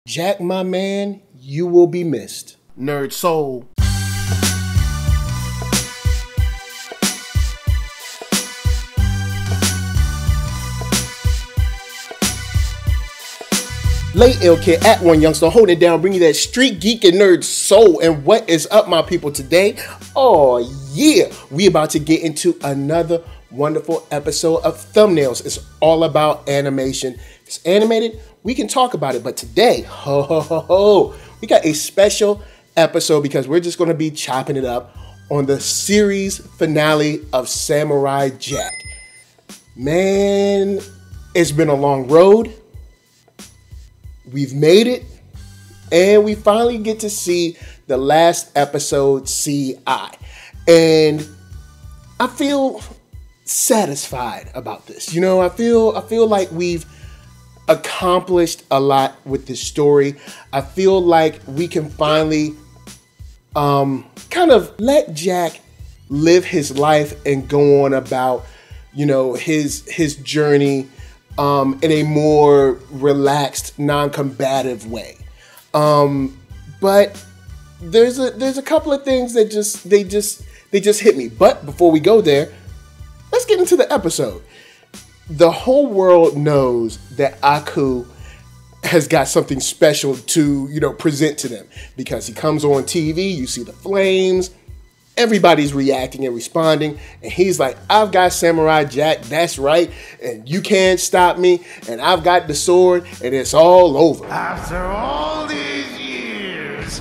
Jack, my man, you will be missed. NERDSoul. Late Ill Kid at One Youngster, holding it down, bringing you that street geek and nerd soul. And what is up, my people, today? Oh yeah, we about to get into another wonderful episode of Thumbnails. It's all about animation. If it's animated, we can talk about it. But today, we got a special episode because we're just going to be chopping it up on the series finale of Samurai Jack. Man, it's been a long road. We've made it, and we finally get to see the last episode, CI. And I feel satisfied about this. You know, I feel like we've accomplished a lot with this story. I feel like we can finally kind of let Jack live his life and go on about, you know, his journey in a more relaxed, non-combative way. But there's a couple of things that just hit me. But before we go there, let's get into the episode. The whole world knows that Aku has got something special to, you know, present to them because he comes on TV, you see the flames, everybody's reacting and responding, and he's like, I've got Samurai Jack, that's right, and you can't stop me, and I've got the sword, and it's all over. After all these years,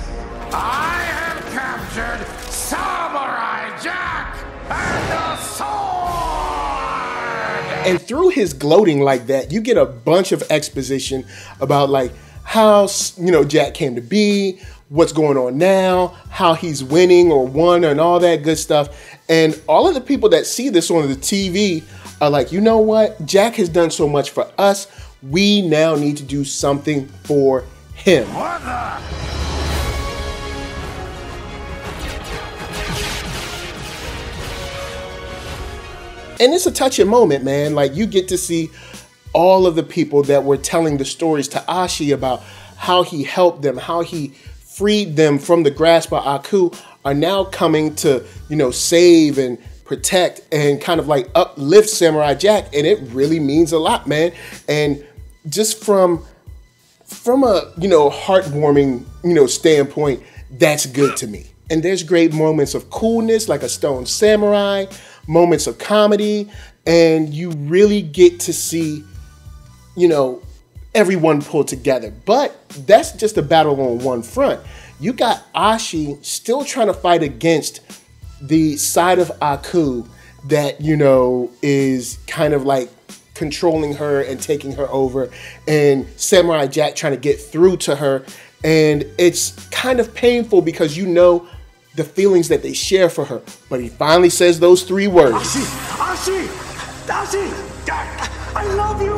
I have captured Samurai Jack and the sword! And through his gloating like that, you get a bunch of exposition about like how, you know, Jack came to be, what's going on now, how he's winning or won, and all that good stuff. And all of the people that see this on the TV are like, you know what? Jack has done so much for us. We now need to do something for him. What the? And it's a touching moment, man. Like, you get to see all of the people that were telling the stories to Ashi about how he helped them, how he freed them from the grasp of Aku, are now coming to, you know, save and protect and kind of like uplift Samurai Jack. And it really means a lot, man. And just from a, you know, heartwarming, you know, standpoint, that's good to me. And there's great moments of coolness, like a Stone Samurai, moments of comedy, and you really get to see, you know, everyone pull together. But that's just a battle on one front. You got Ashi still trying to fight against the side of Aku that, you know, is kind of like controlling her and taking her over, and Samurai Jack trying to get through to her. And it's kind of painful because you know the feelings that they share for her. But he finally says those three words. Ashi! I love you!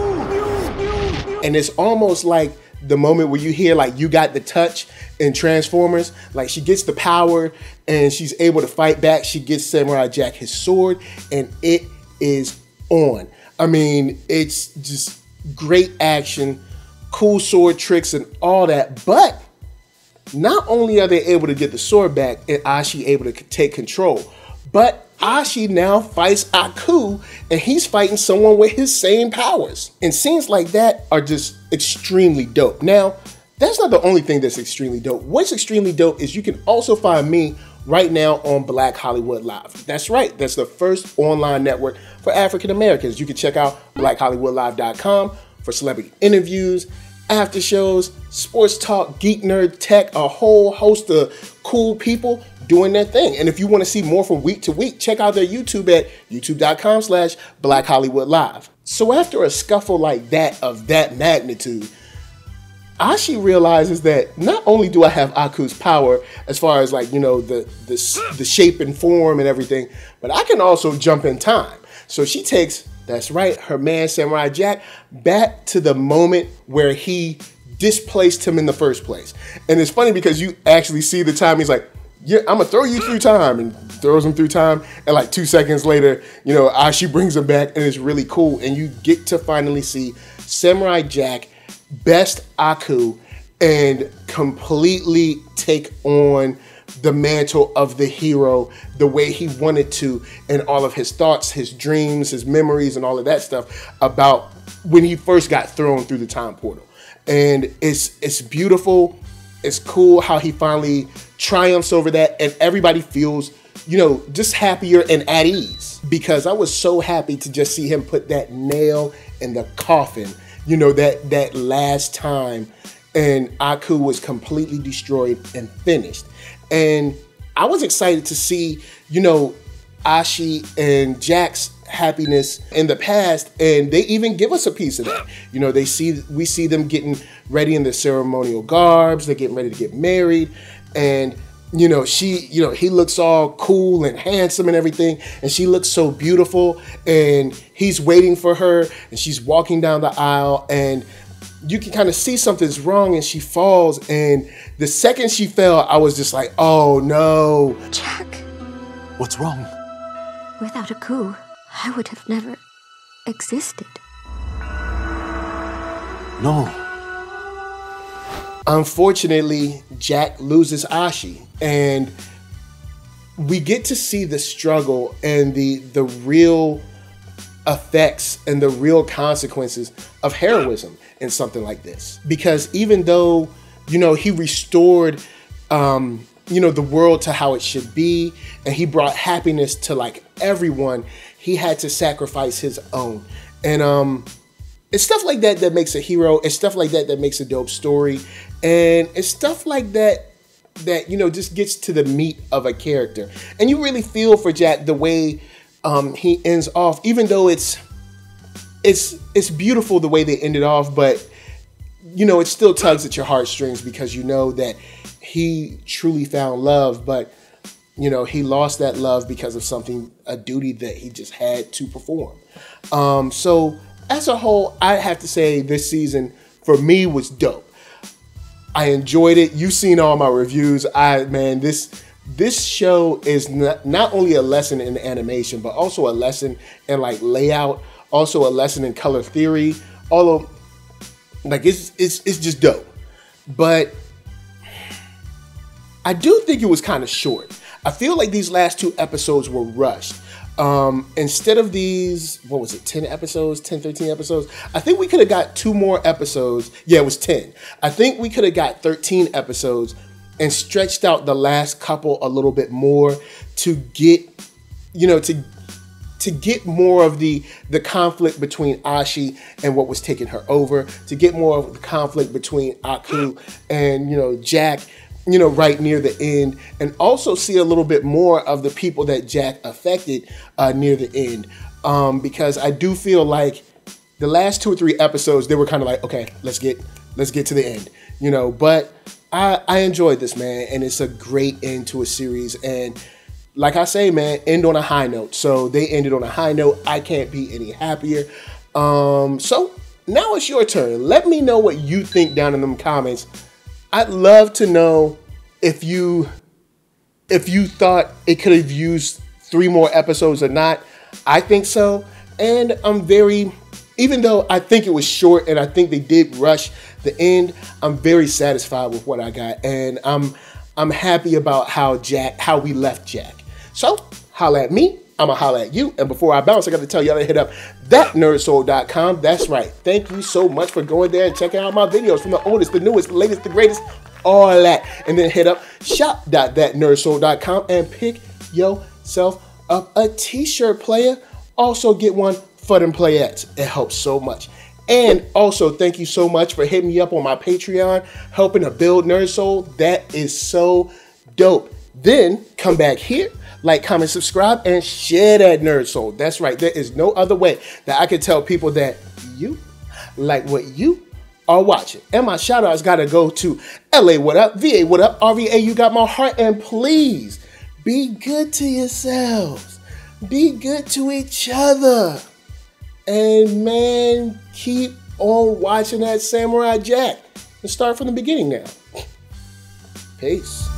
And it's almost like the moment where you hear like You Got the Touch in Transformers. Like, she gets the power and she's able to fight back. She gets Samurai Jack his sword and it is on. I mean, it's just great action, cool sword tricks and all that. But not only are they able to get the sword back and Ashi able to take control, but Ashi now fights Aku, and he's fighting someone with his same powers. And scenes like that are just extremely dope. Now, that's not the only thing that's extremely dope. What's extremely dope is you can also find me right now on Black Hollywood Live. That's right, that's the first online network for African Americans. You can check out blackhollywoodlive.com for celebrity interviews, after shows, sports talk, geek, nerd, tech, a whole host of cool people doing their thing. And if you want to see more from week to week, check out their YouTube at youtube.com/blackhollywoodlive. So after a scuffle like that of that magnitude, Ashi realizes that not only do I have Aku's power as far as like, you know, the shape and form and everything, but I can also jump in time. So she takes, that's right, her man Samurai Jack back to the moment where he displaced him in the first place. And it's funny because you actually see the time. He's like, yeah, I'm gonna throw you through time, and throws him through time. And like 2 seconds later, you know, Ashi brings him back, and it's really cool. And you get to finally see Samurai Jack best Aku and completely take on the mantle of the hero the way he wanted to, and all of his thoughts, his dreams, his memories, and all of that stuff about when he first got thrown through the time portal. And it's beautiful. It's cool how he finally triumphs over that, and everybody feels, you know, just happier and at ease, because I was so happy to just see him put that nail in the coffin, you know, that last time, and Aku was completely destroyed and finished. And I was excited to see, you know, Ashi and Jack's happiness in the past, and they even give us a piece of that. You know, we see them getting ready in the ceremonial garbs, they're getting ready to get married, and you know, he looks all cool and handsome and everything, and she looks so beautiful, and he's waiting for her, and she's walking down the aisle, and you can kind of see something's wrong, and she falls, and the second she fell, I was just like, oh no. Jack. What's wrong? Without a coup, I would have never existed. No. Unfortunately, Jack loses Ashi, and we get to see the struggle and the real effects and the real consequences of heroism in something like this. Because even though, you know, he restored, you know, the world to how it should be, and he brought happiness to like everyone, he had to sacrifice his own. And it's stuff like that that makes a hero. It's stuff like that that makes a dope story. And it's stuff like that that, you know, just gets to the meat of a character. And you really feel for Jack the way he ends off, even though it's beautiful the way they ended off, but you know, it still tugs at your heartstrings, because you know that he truly found love, but you know, he lost that love because of something, a duty that he just had to perform. So as a whole, I have to say this season for me was dope. I enjoyed it. You've seen all my reviews. Man, this show is not only a lesson in animation, but also a lesson in like layout, also a lesson in color theory. Although, like, it's just dope. But I do think it was kind of short. I feel like these last 2 episodes were rushed. Instead of these, what was it, 10 episodes, 10, 13 episodes? I think we could have got 2 more episodes. Yeah, it was 10. I think we could have got 13 episodes and stretched out the last couple a little bit more to get, you know, to get more of the conflict between Ashi and what was taking her over, to get more of the conflict between Aku and, you know, Jack, you know, right near the end, and also see a little bit more of the people that Jack affected near the end. Because I do feel like the last 2 or 3 episodes, they were kind of like, okay, let's get to the end, you know. But I enjoyed this, man, and it's a great end to a series. And like I say, man, end on a high note. So they ended on a high note. I can't be any happier. So now it's your turn. Let me know what you think down in them comments. I'd love to know if you thought it could have used 3 more episodes or not. I think so. And I'm even though I think it was short and I think they did rush the end, I'm very satisfied with what I got. And I'm happy about how we left Jack. So holla at me. I'ma holla at you. And before I bounce, I got to tell y'all to hit up ThatNERDSoul.com. That's right. Thank you so much for going there and checking out my videos from the oldest, the newest, the latest, the greatest, all that. And then hit up shop.thatnerdsoul.com and pick yourself up a t-shirt, player. Also get one for them playettes. It helps so much. And also, thank you so much for hitting me up on my Patreon, helping to build NERDSoul. That is so dope. Then come back here, like, comment, subscribe, and share that NERDSoul. That's right. There is no other way that I can tell people that you like what you are watching. And my shout outs got to go to LA, what up? VA, what up? RVA, you got my heart. And please be good to yourselves. Be good to each other. And man, keep on watching that Samurai Jack. Let's start from the beginning now. Peace.